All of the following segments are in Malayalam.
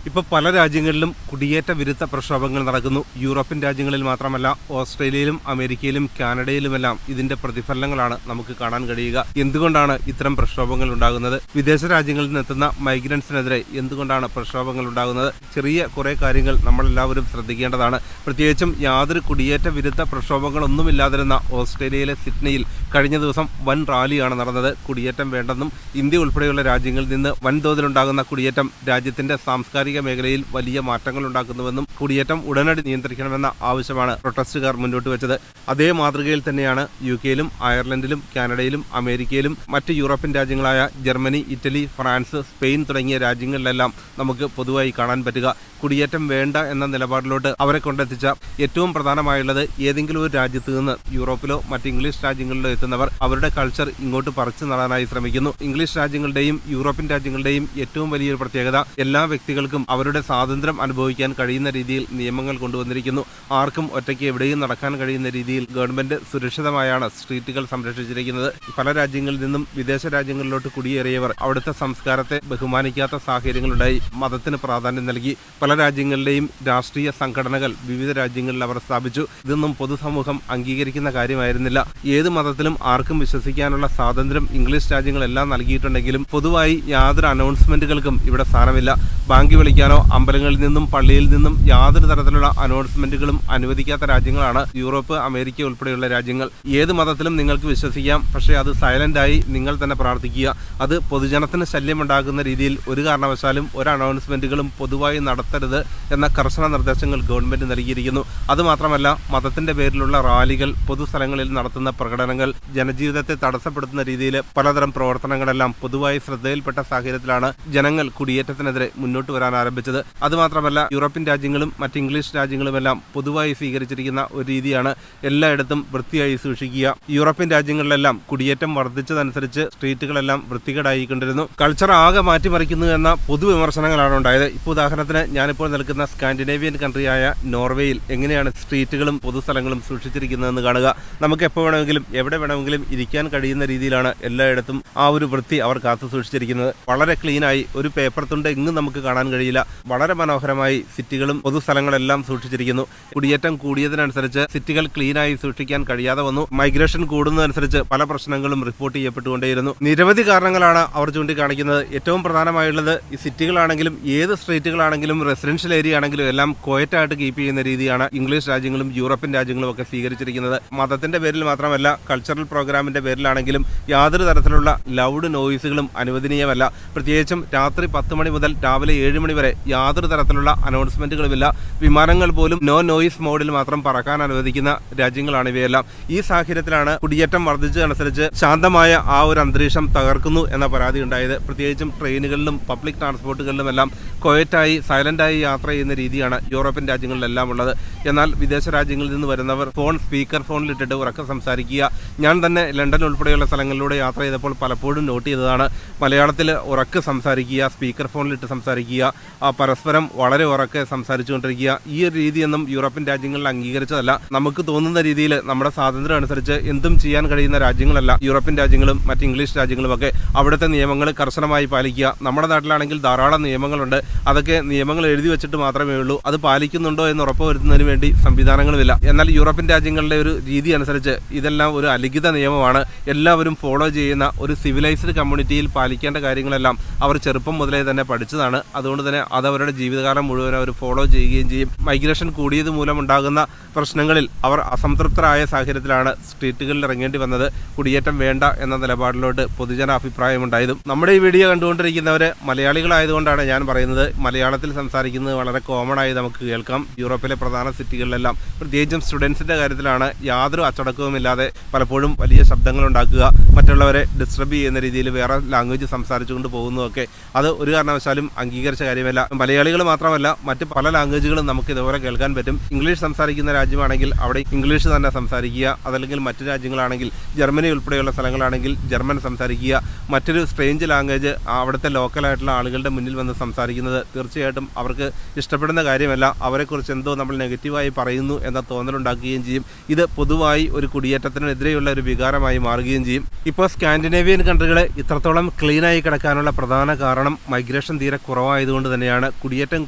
ഇപ്പോൾ പല രാജ്യങ്ങളിലും കുടിയേറ്റ വിരുദ്ധ പ്രക്ഷോഭങ്ങൾ നടക്കുന്നു. യൂറോപ്യൻ രാജ്യങ്ങളിൽ മാത്രമല്ല, ഓസ്ട്രേലിയയിലും അമേരിക്കയിലും കാനഡയിലുമെല്ലാം ഇതിന്റെ പ്രതിഫലനങ്ങളാണ് നമുക്ക് കാണാൻ കഴിയുക. എന്തുകൊണ്ടാണ് ഇത്തരം പ്രക്ഷോഭങ്ങൾ ഉണ്ടാകുന്നത്? വിദേശ രാജ്യങ്ങളിൽ നിന്നെത്തുന്ന മൈഗ്രൻസിനെതിരെ എന്തുകൊണ്ടാണ് പ്രക്ഷോഭങ്ങൾ ഉണ്ടാകുന്നത്? ചെറിയ കുറെ കാര്യങ്ങൾ നമ്മളെല്ലാവരും ശ്രദ്ധിക്കേണ്ടതാണ്. പ്രത്യേകിച്ചും യാതൊരു കുടിയേറ്റ വിരുദ്ധ പ്രക്ഷോഭങ്ങളൊന്നുമില്ലാതിരുന്ന ഓസ്ട്രേലിയയിലെ സിഡ്നിയിൽ കഴിഞ്ഞ ദിവസം വൻ റാലിയാണ് നടന്നത്. കുടിയേറ്റം വേണ്ടെന്നും ഇന്ത്യ ഉൾപ്പെടെയുള്ള രാജ്യങ്ങളിൽ നിന്ന് വൻതോതിലുണ്ടാകുന്ന കുടിയേറ്റം രാജ്യത്തിന്റെ സാംസ്കാരിക മേഖലയിൽ വലിയ മാറ്റങ്ങൾ ഉണ്ടാക്കുന്നുവെന്നും കുടിയേറ്റം ഉടനടി നിയന്ത്രിക്കണമെന്ന ആവശ്യമാണ് പ്രൊട്ടസ്റ്റുകാർ മുന്നോട്ട് വെച്ചത്. അതേ മാതൃകയിൽ തന്നെയാണ് യുകെയിലും അയർലൻഡിലും കാനഡയിലും അമേരിക്കയിലും മറ്റ് യൂറോപ്യൻ രാജ്യങ്ങളായ ജർമ്മനി, ഇറ്റലി, ഫ്രാൻസ്, സ്പെയിൻ തുടങ്ങിയ രാജ്യങ്ങളിലെല്ലാം നമുക്ക് പൊതുവായി കാണാൻ പറ്റുക. കുടിയേറ്റം വേണ്ട എന്ന നിലപാടിലോട്ട് അവരെ കൊണ്ടെത്തിച്ച ഏറ്റവും പ്രധാനമായുള്ളത് ഏതെങ്കിലും ഒരു രാജ്യത്ത് നിന്ന് യൂറോപ്പിലോ മറ്റ് ഇംഗ്ലീഷ് രാജ്യങ്ങളിലോ എത്തുന്നവർ അവരുടെ കൾച്ചർ ഇങ്ങോട്ട് പറിച്ചു നടാനായി ശ്രമിക്കുന്നു. ഇംഗ്ലീഷ് രാജ്യങ്ങളുടെയും യൂറോപ്യൻ രാജ്യങ്ങളുടെയും ഏറ്റവും വലിയൊരു പ്രത്യേകത എല്ലാ വ്യക്തികൾക്കും അവരുടെ സ്വാതന്ത്ര്യം അനുഭവിക്കാൻ കഴിയുന്ന രീതിയിൽ നിയമങ്ങൾ കൊണ്ടുവന്നിരിക്കുന്നു. ആർക്കും ഒറ്റയ്ക്ക് എവിടെയും നടക്കാൻ കഴിയുന്ന രീതിയിൽ ഗവൺമെന്റ് സുരക്ഷിതമായാണ് സ്ട്രീറ്റുകൾ സംരക്ഷിച്ചിരിക്കുന്നത്. പല രാജ്യങ്ങളിൽ നിന്നും വിദേശ രാജ്യങ്ങളിലോട്ട് കുടിയേറിയവർ അവിടുത്തെ സംസ്കാരത്തെ ബഹുമാനിക്കാത്ത സാഹചര്യങ്ങളുണ്ടായി. മതത്തിന് പ്രാധാന്യം നൽകി. പല രാജ്യങ്ങളിലെയും രാഷ്ട്രീയ സംഘടനകൾ വിവിധ രാജ്യങ്ങളിൽ അവർ സ്ഥാപിച്ചു. ഇതൊന്നും പൊതുസമൂഹം അംഗീകരിക്കുന്ന കാര്യമായിരുന്നില്ല. ഏത് മതത്തിലും ആർക്കും വിശ്വസിക്കാനുള്ള സ്വാതന്ത്ര്യം ഇംഗ്ലീഷ് രാജ്യങ്ങളെല്ലാം നൽകിയിട്ടുണ്ടെങ്കിലും പൊതുവായി യാതൊരു അനൗൺസ്മെന്റുകൾക്കും ഇവിടെ സ്ഥാനമില്ല. ബാങ്ക് വിളിക്കാനോ അമ്പലങ്ങളിൽ നിന്നും പള്ളിയിൽ നിന്നും യാതൊരു തരത്തിലുള്ള അനൗൺസ്മെന്റുകളും അനുവദിക്കാത്ത രാജ്യങ്ങളാണ് യൂറോപ്പ്, അമേരിക്ക ഉൾപ്പെടെയുള്ള രാജ്യങ്ങൾ. ഏത് മതത്തിലും നിങ്ങൾക്ക് വിശ്വസിക്കാം, പക്ഷേ അത് സൈലന്റായി നിങ്ങൾ തന്നെ പ്രാർത്ഥിക്കുക. അത് പൊതുജനത്തിന് ശല്യമുണ്ടാകുന്ന രീതിയിൽ ഒരു കാരണവശാലും ഒരു അനൗൺസ്മെന്റുകളും പൊതുവായി നടത്തരുത് എന്ന കർശന നിർദ്ദേശങ്ങൾ ഗവൺമെന്റ് നൽകിയിരിക്കുന്നു. അതുമാത്രമല്ല, മതത്തിന്റെ പേരിലുള്ള റാലികൾ, പൊതുസ്ഥലങ്ങളിൽ നടത്തുന്ന പ്രകടനങ്ങൾ, ജനജീവിതത്തെ തടസ്സപ്പെടുത്തുന്ന രീതിയിൽ പലതരം പ്രവർത്തനങ്ങളെല്ലാം പൊതുവായി ശ്രദ്ധയിൽപ്പെട്ട സാഹചര്യത്തിലാണ് ജനങ്ങൾ കുടിയേറ്റത്തിനെതിരെ മുന്നോട്ട് വരാൻ ആരംഭിച്ചത്. അതുമാത്രമല്ല, യൂറോപ്യൻ രാജ്യങ്ങളും മറ്റ് ഇംഗ്ലീഷ് രാജ്യങ്ങളുമെല്ലാം പൊതുവായി സ്വീകരിച്ചിരിക്കുന്ന ഒരു രീതിയാണ് എല്ലായിടത്തും വൃത്തിയായി സൂക്ഷിക്കുക. യൂറോപ്യൻ രാജ്യങ്ങളിലെല്ലാം കുടിയേറ്റം വർദ്ധിച്ചതനുസരിച്ച് സ്ട്രീറ്റുകളെല്ലാം വൃത്തികേടായിക്കൊണ്ടിരുന്നു. കൾച്ചർ ആകെ മാറ്റിമറിക്കുന്നു എന്ന പൊതുവിമർശനങ്ങളാണ് ഉണ്ടായത്. ഇപ്പോൾ ഉദാഹരണത്തിന് ഞാനിപ്പോൾ നിൽക്കുന്ന സ്കാൻഡിനേവിയൻ കൺട്രിയായ നോർവേയിൽ എങ്ങനെയാണ് സ്ട്രീറ്റുകളും പൊതുസ്ഥലങ്ങളും സൂക്ഷിച്ചിരിക്കുന്നതെന്ന് കാണുക. നമുക്ക് എപ്പോൾ വേണമെങ്കിലും എവിടെ വേണമെങ്കിലും ഇരിക്കാൻ കഴിയുന്ന രീതിയിലാണ് എല്ലായിടത്തും ആ ഒരു വൃത്തി അവർ കാത്തു സൂക്ഷിച്ചിരിക്കുന്നത്. വളരെ ക്ലീനായി ഒരു പേപ്പർ തുണ്ട് എങ്ങും നമുക്ക് കാണാൻ കഴിയില്ല. വളരെ മനോഹരമായി സിറ്റികളും പൊതുസ്ഥലങ്ങളെല്ലാം സൂക്ഷിച്ചിരിക്കുന്നു. കുടിയേറ്റം കൂടിയതിനനുസരിച്ച് സിറ്റികൾ ക്ലീനായി സൂക്ഷിക്കാൻ കഴിയാതെ വന്നു. മൈഗ്രേഷൻ കൂടുന്നതനുസരിച്ച് പല പ്രശ്നങ്ങളും റിപ്പോർട്ട് ചെയ്യപ്പെട്ടുകൊണ്ടേയിരുന്നു. നിരവധി കാരണങ്ങളാണ് അവർ ചൂണ്ടിക്കാണിക്കുന്നത്. ഏറ്റവും പ്രധാനമായുള്ളത് ഈ സിറ്റികളാണെങ്കിലും ഏത് സ്ട്രീറ്റുകളാണെങ്കിലും റെസിഡൻഷ്യൽ ഏരിയ ആണെങ്കിലും എല്ലാം ക്വയറ്റായിട്ട് കീപ്പ് ചെയ്യുന്ന രീതിയാണ് ഇംഗ്ലീഷ് രാജ്യങ്ങളും യൂറോപ്യൻ രാജ്യങ്ങളും ഒക്കെ സ്വീകരിച്ചിരിക്കുന്നത്. മതത്തിന്റെ പേരിൽ മാത്രമല്ല, കൾച്ചറൽ പ്രോഗ്രാമിന്റെ പേരിലാണെങ്കിലും യാതൊരു തരത്തിലുള്ള ലൗഡ് നോയിസുകളും അനുവദനീയമല്ല. പ്രത്യേകിച്ചും രാത്രി 10 മണി മുതൽ രാവിലെ 7 മണി വരെ യാതൊരു തരത്തിലുള്ള അനൗൺസ്മെന്റുകളുമില്ല. വിമാനങ്ങൾ പോലും നോ നോയിസ് മോഡിൽ മാത്രം പറക്കാൻ അനുവദിക്കുന്ന രാജ്യങ്ങളാണ് ഇവയെല്ലാം. ഈ സാഹചര്യത്തിലാണ് കുടിയേറ്റം വർദ്ധിച്ചതനുസരിച്ച് ശാന്തമായ ആ ഒരു അന്തരീക്ഷം തകർക്കുന്നു എന്ന പരാതി ഉണ്ടായത്. പ്രത്യേകിച്ചും ട്രെയിനുകളിലും പബ്ലിക് ട്രാൻസ്പോർട്ടുകളിലുമെല്ലാം ക്വയറ്റായി സൈലന്റായി യാത്ര ചെയ്യുന്ന രീതിയാണ് യൂറോപ്യൻ രാജ്യങ്ങളിലെല്ലാം ഉള്ളത്. എന്നാൽ വിദേശ രാജ്യങ്ങളിൽ നിന്ന് വരുന്നവർ ഫോൺ സ്പീക്കർ ഫോണിലിട്ടിട്ട് ഉറക്കെ സംസാരിക്കുക. ഞാൻ തന്നെ ലണ്ടൻ ഉൾപ്പെടെയുള്ള സ്ഥലങ്ങളിലൂടെ യാത്ര ചെയ്തപ്പോൾ പലപ്പോഴും നോട്ട് ചെയ്തതാണ്. മലയാളത്തിൽ ഉറക്കെ സംസാരിക്കുക, സ്പീക്കർ ഫോണിലിട്ട് സംസാരിക്കുക, പരസ്പരം വളരെ ഉറക്കെ സംസാരിച്ചുകൊണ്ടിരിക്കുക. ഈ ഒരു രീതിയൊന്നും യൂറോപ്യൻ രാജ്യങ്ങളിൽ അംഗീകരിച്ചതല്ല. നമുക്ക് തോന്നുന്ന രീതിയിൽ നമ്മുടെ സ്വാതന്ത്ര്യം അനുസരിച്ച് എന്തും ചെയ്യാൻ കഴിയുന്ന രാജ്യങ്ങളല്ല യൂറോപ്യൻ രാജ്യങ്ങളും മറ്റ് ഇംഗ്ലീഷ് രാജ്യങ്ങളുമൊക്കെ. അവിടുത്തെ നിയമങ്ങൾ കർശനമായി പാലിക്കുക. നമ്മുടെ നാട്ടിലാണെങ്കിൽ ധാരാളം നിയമങ്ങളുണ്ട്. അതൊക്കെ നിയമങ്ങൾ എഴുതി വെച്ചിട്ട് മാത്രമേ ഉള്ളൂ. അത് പാലിക്കുന്നുണ്ടോ എന്ന് ഉറപ്പുവരുത്തുന്നതിന് വേണ്ടി സംവിധാനങ്ങളുമില്ല. എന്നാൽ യൂറോപ്യൻ രാജ്യങ്ങളുടെ ഒരു രീതി അനുസരിച്ച് ഇതെല്ലാം ഒരു അലിഖിത നിയമമാണ്. എല്ലാവരും ഫോളോ ചെയ്യുന്ന ഒരു സിവിലൈസ്ഡ് കമ്മ്യൂണിറ്റിയിൽ പാലിക്കേണ്ട കാര്യങ്ങളെല്ലാം അവർ ചെറുപ്പം മുതലേ തന്നെ പഠിച്ചതാണ്. അതുകൊണ്ട് തന്നെ അത് അവരുടെ ജീവിതകാലം മുഴുവൻ അവർ ഫോളോ ചെയ്യുകയും ചെയ്യും. മൈഗ്രേഷൻ കൂടിയത് മൂലമുണ്ടാകുന്ന പ്രശ്നങ്ങളിൽ അവർ അസംതൃപ്തരായ സാഹചര്യത്തിലാണ് സ്ട്രീറ്റുകളിൽ ഇറങ്ങേണ്ടി വന്നത്. കുടിയേറ്റം വേണ്ട എന്ന നിലപാടിലോട്ട് പൊതുജന അഭിപ്രായമുണ്ടായതും. നമ്മുടെ ഈ വീഡിയോ കണ്ടുകൊണ്ടിരിക്കുന്നവർ മലയാളികളായതുകൊണ്ടാണ് ഞാൻ പറയുന്നത്. മലയാളത്തിൽ സംസാരിക്കുന്നത് വളരെ കോമൺ ആയി നമുക്ക് കേൾക്കാം. യൂറോപ്പിലെ പ്രധാന സിറ്റികളിലെല്ലാം പ്രത്യേകിച്ചും സ്റ്റുഡൻസിന്റെ കാര്യത്തിലാണ് യാതൊരു അച്ചടക്കവുമില്ലാതെ പലപ്പോഴും വലിയ ശബ്ദങ്ങൾ ഉണ്ടാക്കുക, മറ്റുള്ളവരെ ഡിസ്റ്റർബ് ചെയ്യുന്ന രീതിയിൽ വേറെ ലാംഗ്വേജ് സംസാരിച്ചുകൊണ്ട് പോകുന്നതൊക്കെ അത് ഒരു കാരണവശാലും അംഗീകരിച്ച കാര്യമല്ല. മലയാളികൾ മാത്രമല്ല, മറ്റ് പല ലാംഗ്വേജുകളും നമുക്ക് ഇതുപോലെ കേൾക്കാൻ പറ്റും. ഇംഗ്ലീഷ് സംസാരിക്കുന്ന രാജ്യമാണെങ്കിൽ അവിടെ ഇംഗ്ലീഷ് തന്നെ സംസാരിക്കുക. അതല്ലെങ്കിൽ മറ്റു രാജ്യങ്ങളാണെങ്കിൽ ജർമ്മനി ഉൾപ്പെടെയുള്ള സ്ഥലങ്ങളാണെങ്കിൽ ജർമ്മൻ സംസാരിക്കുക. മറ്റൊരു സ്ട്രേഞ്ച് ലാംഗ്വേജ് അവിടുത്തെ ലോക്കലായിട്ടുള്ള ആളുകളുടെ മുന്നിൽ വന്ന് സംസാരിക്കുന്നത് തീർച്ചയായിട്ടും അവർക്ക് ഇഷ്ടപ്പെടുന്ന കാര്യമല്ല. അവരെക്കുറിച്ച് എന്തോ നമ്മൾ നെഗറ്റീവായി പറയുന്നു എന്ന തോന്നലുണ്ടാക്കുകയും ചെയ്യും. ഇത് പൊതുവായി ഒരു കുടിയേറ്റത്തിനെതിരെയുള്ള ജനങ്ങളുടെ ഒരു വികാരമായി മാറുകയും ചെയ്യും. ഇപ്പോൾ സ്കാൻഡിനേവിയൻ കൺട്രികൾ ഇത്രത്തോളം ക്ലീനായി കിടക്കാനുള്ള പ്രധാന കാരണം മൈഗ്രേഷൻ തീരെ കുറവായതുകൊണ്ട് തന്നെയാണ്. കുടിയേറ്റം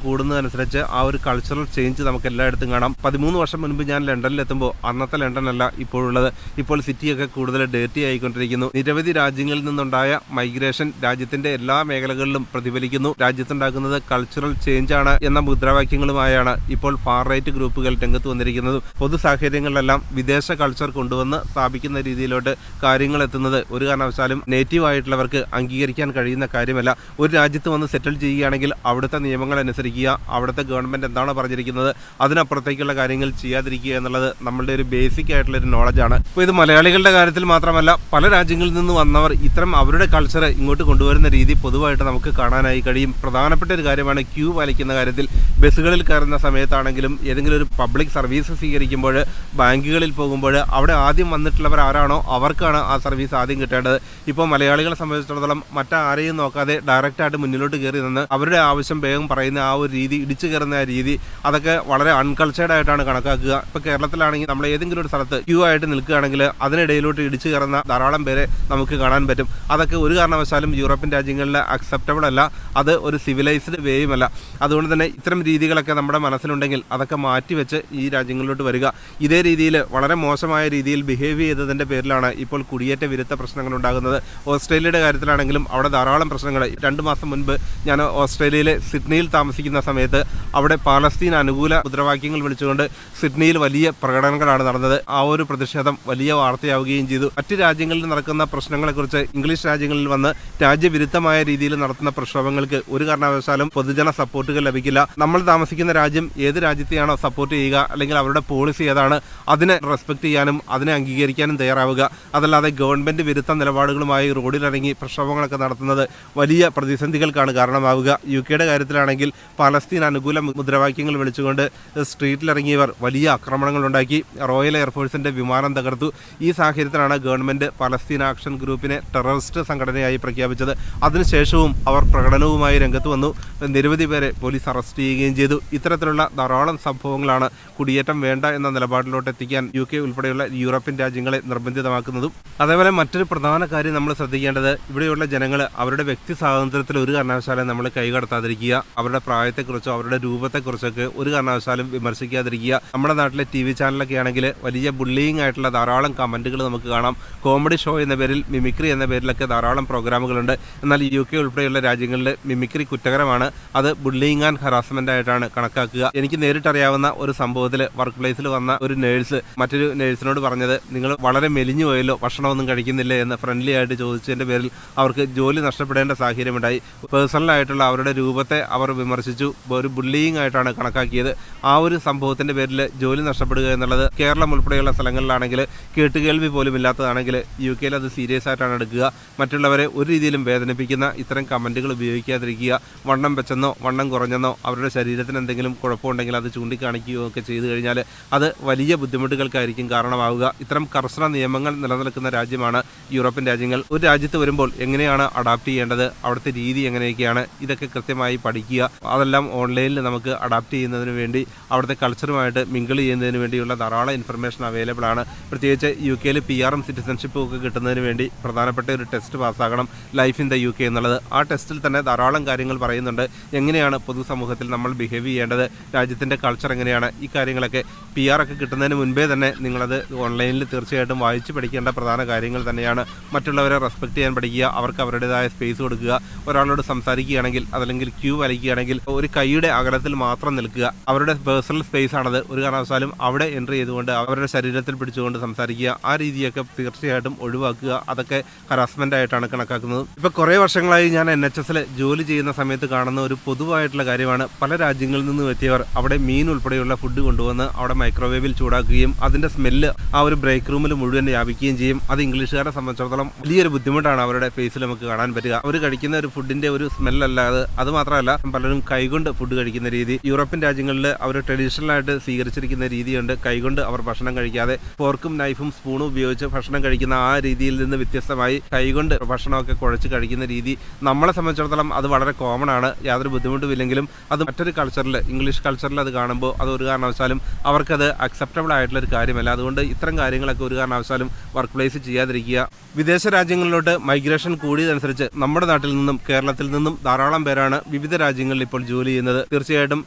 കൂടുന്നതനുസരിച്ച് ആ ഒരു കൾച്ചറൽ ചേഞ്ച് നമുക്ക് എല്ലായിടത്തും കാണാം. 13 വർഷം മുൻപ് ഞാൻ ലണ്ടനിലെത്തുമ്പോൾ അന്നത്തെ ലണ്ടനല്ല ഇപ്പോഴുള്ളത്. ഇപ്പോൾ സിറ്റിയൊക്കെ കൂടുതൽ ഡേർട്ടി ആയിക്കൊണ്ടിരിക്കുന്നു. നിരവധി രാജ്യങ്ങളിൽ നിന്നുണ്ടായ മൈഗ്രേഷൻ രാജ്യത്തിന്റെ എല്ലാ മേഖലകളിലും പ്രതിഫലിക്കുന്നു. രാജ്യത്തുണ്ടാക്കുന്നത് കൾച്ചറൽ ചേഞ്ച് ആണ് എന്ന മുദ്രാവാക്യങ്ങളുമായാണ് ഇപ്പോൾ ഫാർ റൈറ്റ് ഗ്രൂപ്പുകൾ രംഗത്ത് വന്നിരിക്കുന്നത്. പൊതു സാഹചര്യങ്ങളിലെല്ലാം വിദേശ കൾച്ചർ കൊണ്ടുവന്ന് സ്ഥാപിക്കുന്ന രീതിയിലോട്ട് കാര്യങ്ങൾ എത്തുന്നത് ഒരു കാരണവശാലും നേറ്റീവ് ആയിട്ടുള്ളവർക്ക് അംഗീകരിക്കാൻ കഴിയുന്ന കാര്യമല്ല. ഒരു രാജ്യത്ത് വന്ന് സെറ്റിൽ ചെയ്യുകയാണെങ്കിൽ അവിടുത്തെ നിയമങ്ങൾ അനുസരിക്കുക, അവിടുത്തെ ഗവൺമെന്റ് എന്താണോ പറഞ്ഞിരിക്കുന്നത് അതിനപ്പുറത്തേക്കുള്ള കാര്യങ്ങൾ ചെയ്യാതിരിക്കുക എന്നുള്ളത് നമ്മളുടെ ഒരു ബേസിക് ആയിട്ടുള്ള ഒരു നോളജാണ്. ഇപ്പോൾ ഇത് മലയാളികളുടെ കാര്യത്തിൽ മാത്രമല്ല, പല രാജ്യങ്ങളിൽ നിന്ന് വന്നവർ ഇത്തരം അവരുടെ കൾച്ചർ ഇങ്ങോട്ട് കൊണ്ടുവരുന്ന രീതി പൊതുവായിട്ട് നമുക്ക് കാണാനായി കഴിയും. പ്രധാനപ്പെട്ട ഒരു കാര്യമാണ് ക്യൂ പാലിക്കുന്ന കാര്യത്തിൽ. ബസ്സുകളിൽ കയറുന്ന സമയത്താണെങ്കിലും ഏതെങ്കിലും ഒരു പബ്ലിക് സർവീസ് സ്വീകരിക്കുമ്പോൾ, ബാങ്കുകളിൽ പോകുമ്പോൾ അവിടെ ആദ്യം വന്നിട്ടുള്ളവർ ആരാണോ അവർക്കാണ് ആ സർവീസ് ആദ്യം കിട്ടേണ്ടത്. ഇപ്പോൾ മലയാളികളെ സംബന്ധിച്ചിടത്തോളം മറ്റാരെയും നോക്കാതെ ഡയറക്റ്റായിട്ട് മുന്നിലോട്ട് കയറി നിന്ന് അവരുടെ ആവശ്യം വേഗം പറയുന്ന ആ ഒരു രീതി, ഇടിച്ചു കയറുന്ന ആ രീതി, അതൊക്കെ വളരെ അൺകൾച്ചേർഡ് ആയിട്ടാണ് കണക്കാക്കുക. ഇപ്പോൾ കേരളത്തിലാണെങ്കിൽ നമ്മൾ ഏതെങ്കിലും ഒരു സ്ഥലത്ത് ക്യൂ ആയിട്ട് നിൽക്കുകയാണെങ്കിൽ അതിനിടയിലോട്ട് ഇടിച്ചു കയറുന്ന ധാരാളം പേരെ നമുക്ക് കാണാൻ പറ്റും. അതൊക്കെ ഒരു കാരണവശാലും യൂറോപ്യൻ രാജ്യങ്ങളിൽ അക്സെപ്റ്റബിൾ അല്ല. അത് ഒരു സിവിലൈസ്ഡ് വേയുമല്ല. അതുകൊണ്ട് തന്നെ ഇത്തരം രീതികളൊക്കെ നമ്മുടെ മനസ്സിലുണ്ടെങ്കിൽ അതൊക്കെ മാറ്റിവെച്ച് ഈ രാജ്യങ്ങളിലോട്ട് വരിക. ഇതേ രീതിയിൽ വളരെ മോശമായ രീതിയിൽ ബിഹേവ് ചെയ്തതിൻ്റെ പേരിലാണ് ഇപ്പോൾ കുടിയേറ്റ വിരുദ്ധ പ്രശ്നങ്ങൾ ഉണ്ടാകുന്നത്. ഓസ്ട്രേലിയയുടെ കാര്യത്തിലാണെങ്കിലും അവിടെ ധാരാളം പ്രശ്നങ്ങൾ. 2 മാസം മുൻപ് ഞാൻ ഓസ്ട്രേലിയയിലെ സിഡ്നിയിൽ താമസിക്കുന്ന സമയത്ത് അവിടെ പാലസ്തീൻ അനുകൂല മുദ്രാവാക്യങ്ങൾ വിളിച്ചുകൊണ്ട് സിഡ്നിയിൽ വലിയ പ്രകടനങ്ങളാണ് നടന്നത്. ആ ഒരു പ്രതിഷേധം വലിയ വാർത്തയാവുകയും ചെയ്തു. മറ്റ് രാജ്യങ്ങളിൽ നടക്കുന്ന പ്രശ്നങ്ങളെക്കുറിച്ച് ഇംഗ്ലീഷ് രാജ്യങ്ങളിൽ വന്ന് രാജ്യവിരുദ്ധമായ രീതിയിൽ നടത്തുന്ന പ്രക്ഷോഭങ്ങൾക്ക് ഒരു കാരണവശാലും പൊതുജന സപ്പോർട്ടുകൾ ലഭിക്കില്ല. നമ്മൾ താമസിക്കുന്ന രാജ്യം ഏത് രാജ്യത്തെയാണോ സപ്പോർട്ട് ചെയ്യുക, അല്ലെങ്കിൽ അവരുടെ പോളിസി ഏതാണ്, അതിനെ റെസ്പെക്ട് ചെയ്യാനും അതിനെ അംഗീകരിക്കാനും തയ്യാറാവുക. അതല്ലാതെ ഗവൺമെന്റ് വിരുദ്ധ നിലപാടുകളുമായി റോഡിലിറങ്ങി പ്രക്ഷോഭങ്ങളൊക്കെ നടത്തുന്നത് വലിയ പ്രതിസന്ധികൾക്കാണ് കാരണമാവുക. UK കാര്യത്തിലാണെങ്കിൽ പാലസ്തീൻ അനുകൂല മുദ്രാവാക്യങ്ങൾ വിളിച്ചുകൊണ്ട് സ്ട്രീറ്റിലിറങ്ങിയവർ വലിയ ആക്രമണങ്ങൾ ഉണ്ടാക്കി. റോയൽ എയർഫോഴ്സിന്റെ വിമാനം തകർത്തു. ഈ സാഹചര്യത്തിലാണ് ഗവൺമെന്റ് പലസ്തീൻ ആക്ഷൻ ഗ്രൂപ്പിനെ ടെററിസ്റ്റ് സംഘടനയായി പ്രഖ്യാപിച്ചത്. അതിനുശേഷവും അവർ പ്രകടനവുമായി രംഗത്ത് വന്നു. നിരവധി പേരെ പോലീസ് അറസ്റ്റ് ചെയ്യുകയും ചെയ്തു. ഇത്തരത്തിലുള്ള ധാരാളം സംഭവങ്ങളാണ് കുടിയേറ്റം വേണ്ട എന്ന നിലപാടിലോട്ട് എത്തിക്കാൻ UK ഉൾപ്പെടെയുള്ള യൂറോപ്യൻ രാജ്യങ്ങളെ നിർബന്ധിതമാക്കുന്നതും. അതേപോലെ മറ്റൊരു പ്രധാന കാര്യം നമ്മൾ ശ്രദ്ധിക്കേണ്ടത്, ഇവിടെയുള്ള ജനങ്ങൾ അവരുടെ വ്യക്തി സ്വാതന്ത്ര്യത്തിൽ ഒരു കാരണവശാലും നമ്മൾ കൈകടത്താതിരിക്കുക. അവരുടെ പ്രായത്തെക്കുറിച്ചോ അവരുടെ രൂപത്തെക്കുറിച്ചൊക്കെ ഒരു കാരണവശാലും വിമർശിക്കാതിരിക്കുക. നമ്മുടെ നാട്ടിലെ TV ചാനലൊക്കെ ആണെങ്കിൽ വലിയ ബുള്ളിയിങ് ആയിട്ടുള്ള ധാരാളം കമന്റുകൾ നമുക്ക് കാണാം. കോമഡി ഷോ എന്ന പേരിൽ, മിമിക്രി എന്ന പേരിലൊക്കെ ധാരാളം പ്രോഗ്രാമുകളുണ്ട്. എന്നാൽ UK ഉൾപ്പെടെയുള്ള രാജ്യങ്ങളിൽ മിമിക്രി കുറ്റകരമാണ്. അത് ബുള്ളിയിങ് ആൻഡ് ഹറാസ്മെന്റ് ആയിട്ടാണ് കണക്കാക്കുക. എനിക്ക് നേരിട്ടറിയാവുന്ന ഒരു സംഭവത്തിൽ വർക്ക് പ്ലേസിൽ വന്ന ഒരു നേഴ്സ് മറ്റൊരു നേഴ്സിനോട് പറഞ്ഞത്, നിങ്ങൾ വളരെ മെലിഞ്ഞു പോയല്ലോ, ഭക്ഷണമൊന്നും കഴിക്കുന്നില്ലേ എന്ന് ഫ്രണ്ട്ലി ആയിട്ട് ചോദിച്ചതിന്റെ പേരിൽ അവർക്ക് ജോലി നഷ്ടപ്പെടേണ്ട സാഹചര്യമുണ്ടായി. പേഴ്സണലായിട്ടുള്ള അവരുടെ രൂപത്തെ അവർ വിമർശിച്ചു. ഒരു ബുള്ളിയിങ് ആയിട്ടാണ് കണക്കാക്കിയത്. ആ ഒരു സംഭവത്തിന്റെ പേരിൽ ജോലി നഷ്ടപ്പെടുക എന്നുള്ളത് കേരളം ഉൾപ്പെടെയുള്ള സ്ഥലങ്ങളിലാണെങ്കിൽ കേട്ടുകേൾവി പോലും ഇല്ലാത്തതാണെങ്കിൽ UK അത് സീരിയസ് ആയിട്ടാണ് എടുക്കുക. മറ്റുള്ളവരെ ഒരു രീതിയിലും വേദനിപ്പിക്കുന്ന ഇത്തരം കമന്റുകൾ ഉപയോഗിക്കാതിരിക്കുക. വണ്ണം വെച്ചെന്നോ വണ്ണം കുറഞ്ഞെന്നോ അവരുടെ ശരീരത്തിന് എന്തെങ്കിലും കുഴപ്പമുണ്ടെങ്കിൽ അത് ചൂണ്ടിക്കാണിക്കുകയോ ഒക്കെ ചെയ്തു കഴിഞ്ഞാൽ അത് വലിയ ബുദ്ധിമുട്ടുകൾക്കായിരിക്കും കാരണമാവുക. ഇത്തരം കർശന നിയമങ്ങൾ നിലനിൽക്കുന്ന രാജ്യമാണ് യൂറോപ്യൻ രാജ്യങ്ങൾ. ഒരു രാജ്യത്ത് വരുമ്പോൾ എങ്ങനെയാണ് അഡാപ്റ്റ് ചെയ്യേണ്ടത്, അവിടുത്തെ രീതി എങ്ങനെയൊക്കെയാണ്, ഇതൊക്കെ കൃത്യമായി പഠിക്കുക. അതെല്ലാം ഓൺലൈനിൽ നമുക്ക് അഡാപ്റ്റ് ചെയ്യുന്നതിന് വേണ്ടി, അവിടുത്തെ കൾച്ചറുമായിട്ട് മിങ്കിൾ ചെയ്യുന്നതിന് വേണ്ടിയുള്ള ധാരാളം ഇൻഫർമേഷൻ അവൈലബിൾ ആണ്. പ്രത്യേകിച്ച് UK PR-ഉം സിറ്റിസൺഷിപ്പും ഒക്കെ കിട്ടുന്നതിന് വേണ്ടി പ്രധാനപ്പെട്ട ഒരു ടെസ്റ്റ് പാസ്സാകണം, ലൈഫ് ഇൻ ദ UK എന്നുള്ളത്. ആ ടെസ്റ്റിൽ തന്നെ ധാരാളം കാര്യങ്ങൾ പറയുന്നുണ്ട്. എങ്ങനെയാണ് പൊതുസമൂഹത്തിൽ നമ്മൾ ബിഹേവ് ചെയ്യേണ്ടത്, രാജ്യത്തിൻ്റെ കൾച്ചർ എങ്ങനെയാണ്, ഈ കാര്യങ്ങളൊക്കെ PR ഒക്കെ കിട്ടുന്നതിന് മുൻപേ തന്നെ നിങ്ങളത് ഓൺലൈനിൽ തീർച്ചയായിട്ടും വായിച്ച് പഠിക്കേണ്ട പ്രധാന കാര്യങ്ങൾ തന്നെയാണ്. മറ്റുള്ളവരെ റെസ്പെക്ട് ചെയ്യാൻ പഠിക്കുക, അവർക്ക് അവരുടേതായ സ്പേസ് കൊടുക്കുക. ഒരാളോട് സംസാരിക്കുകയാണെങ്കിൽ അതല്ലെങ്കിൽ ക്യൂ വലിക്കുകയാണെങ്കിൽ ഒരു കൈയുടെ അകലത്തിൽ മാത്രം നിൽക്കുക. അവരുടെ പേഴ്സണൽ സ്പേസ് ആണത്. ഒരു കാരണവശാലും അവിടെ എൻട്രി ചെയ്തുകൊണ്ട് അവരുടെ ശരീരത്തിൽ പിടിച്ചുകൊണ്ട് സംസാരിക്കുക. ആ രീതിയൊക്കെ തീർച്ചയായിട്ടും ഒഴിവാക്കുക. അതൊക്കെ ഹറാസ്മെന്റ് ആയിട്ടാണ് കണക്കാക്കുന്നത്. ഇപ്പോൾ കുറേ വർഷങ്ങളായി ഞാൻ NHS ജോലി ചെയ്യുന്ന സമയത്ത് കാണുന്ന ഒരു പൊതുവായിട്ടുള്ള കാര്യമാണ്, പല രാജ്യങ്ങളിൽ നിന്നും എത്തിയവർ അവിടെ മീൻ ഉൾപ്പെടെയുള്ള ഫുഡ് കൊണ്ടുവന്ന് അവിടെ മൈക്രോവേവിൽ ചൂടാക്കുകയും അതിന്റെ സ്മെല്ല് ആ ഒരു ബ്രേക്ക് റൂമിൽ മുഴുവൻ വ്യാപിക്കുകയും ചെയ്യും. അത് ഇംഗ്ലീഷുകാരെ സംബന്ധിച്ചിടത്തോളം വലിയൊരു ബുദ്ധിമുട്ടാണ് അവരുടെ ഫേസിൽ നമുക്ക് കാണാൻ പറ്റുക. അവർ കഴിക്കുന്ന ഒരു ഫുഡിന്റെ ഒരു സ്മെല്ലല്ലാതെ, അത് മാത്രമല്ല പലരും കൈകൊണ്ട് ഫുഡ് കഴിക്കുന്ന രീതി. യൂറോപ്യൻ രാജ്യങ്ങളിൽ അവർ ട്രഡീഷണൽ ആയിട്ട് സ്വീകരിച്ചിരിക്കുന്ന രീതിയുണ്ട്. കൈകൊണ്ട് അവർ ഭക്ഷണം കഴിക്കാതെ ഫോർക്കും നൈഫും സ്പൂണും ഉപയോഗിച്ച് ഭക്ഷണം കഴിക്കുന്ന ആ രീതിയിൽ നിന്ന് വ്യത്യസ്തമായി കൈകൊണ്ട് ഭക്ഷണമൊക്കെ കുഴച്ച് കഴിക്കുന്ന രീതി നമ്മളെ സംബന്ധിച്ചിടത്തോളം അത് വളരെ കോമൺ ആണ്. യാതൊരു ബുദ്ധിമുട്ടുമില്ലെങ്കിലും അത് മറ്റൊരു കൾച്ചറിൽ, ഇംഗ്ലീഷ് കൾച്ചറിൽ അത് കാണുമ്പോൾ അത് ഒരു കാരണവശാലും അവർക്കത് അക്സെപ്റ്റബിൾ ആയിട്ടുള്ള ഒരു കാര്യമല്ല. അതുകൊണ്ട് ഇത്തരം കാര്യങ്ങളൊക്കെ ഒരു കാരണവശാലും വർക്ക് പ്ലേസ് ചെയ്യാതിരിക്കുക. വിദേശ രാജ്യങ്ങളിലോട്ട് മൈഗ്രേഷൻ കൂടിയതനുസരിച്ച് നമ്മുടെ നാട്ടിൽ നിന്നും കേരളത്തിൽ നിന്നും ധാരാളം പേരാണ് വിവിധ രാജ്യങ്ങളിൽ ഇപ്പോൾ ജോലി ചെയ്യുന്നത്. തീർച്ചയായിട്ടും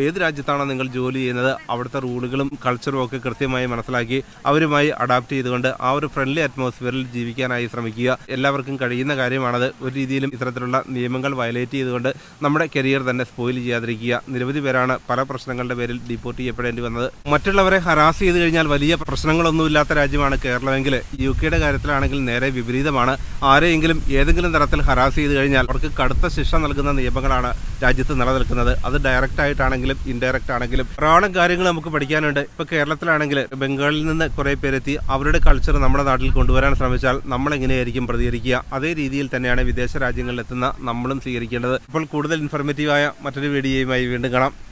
ഏത് രാജ്യത്താണോ നിങ്ങൾ ജോലി ചെയ്യുന്നത് അവിടുത്തെ റൂളുകളും കൾച്ചറും ഒക്കെ കൃത്യമായി മനസ്സിലാക്കി അവരുമായി അഡാപ്റ്റ് ചെയ്തുകൊണ്ട് ആ ഒരു ഫ്രണ്ട്ലി അറ്റ്മോസ്ഫിയറിൽ ജീവിക്കാനായി ശ്രമിക്കുക. എല്ലാവർക്കും കഴിയുന്ന കാര്യമാണത്. ഒരു രീതിയിലും ഇത്തരത്തിലുള്ള നിയമങ്ങൾ വയലേറ്റ് ചെയ്തുകൊണ്ട് നമ്മുടെ കരിയർ തന്നെ സ്പോയിൽ ചെയ്യാതിരിക്കുക. നിരവധി പേരാണ് പല പ്രശ്നങ്ങളുടെ പേരിൽ ഡിപ്പോർട്ട് ചെയ്യപ്പെടേണ്ടി വന്നത്. മറ്റുള്ളവരെ ഹരാസ് ചെയ്ത് കഴിഞ്ഞാൽ വലിയ പ്രശ്നങ്ങളൊന്നുമില്ലാത്ത രാജ്യമാണ് കേരളമെങ്കിൽ UK കാര്യത്തിലാണെങ്കിൽ നേരെ വിപരീതമാണ്. ആരെയെങ്കിലും ഏതെങ്കിലും തരത്തിൽ ഹരാസ് ചെയ്ത് കഴിഞ്ഞാൽ അവർക്ക് കടുത്ത ശിക്ഷ നൽകുന്ന നിയമങ്ങളാണ് രാജ്യത്ത് നിലനിൽക്കുന്നത്. അത് ഡയറക്റ്റ് ആയിട്ടാണെങ്കിലും ഇൻഡയറക്റ്റ് ആണെങ്കിലും ധാരാളം കാര്യങ്ങൾ നമുക്ക് പഠിക്കാനുണ്ട്. ഇപ്പോൾ കേരളത്തിലാണെങ്കിൽ ബംഗാളിൽ നിന്ന് കുറേ പേരെത്തി അവരുടെ കൾച്ചർ നമ്മുടെ നാട്ടിൽ കൊണ്ടുവരാൻ ശ്രമിച്ചാൽ നമ്മൾ എങ്ങനെയായിരിക്കും പ്രതികരിക്കുക? അതേ രീതിയിൽ തന്നെയാണ് വിദേശ രാജ്യങ്ങളിലെത്തുന്ന നമ്മളും സ്വീകരിക്കേണ്ടത്. ഇപ്പോൾ കൂടുതൽ ഇൻഫോർമേറ്റീവായ മറ്റൊരു വീഡിയോയുമായി വീണ്ടും കാണാം.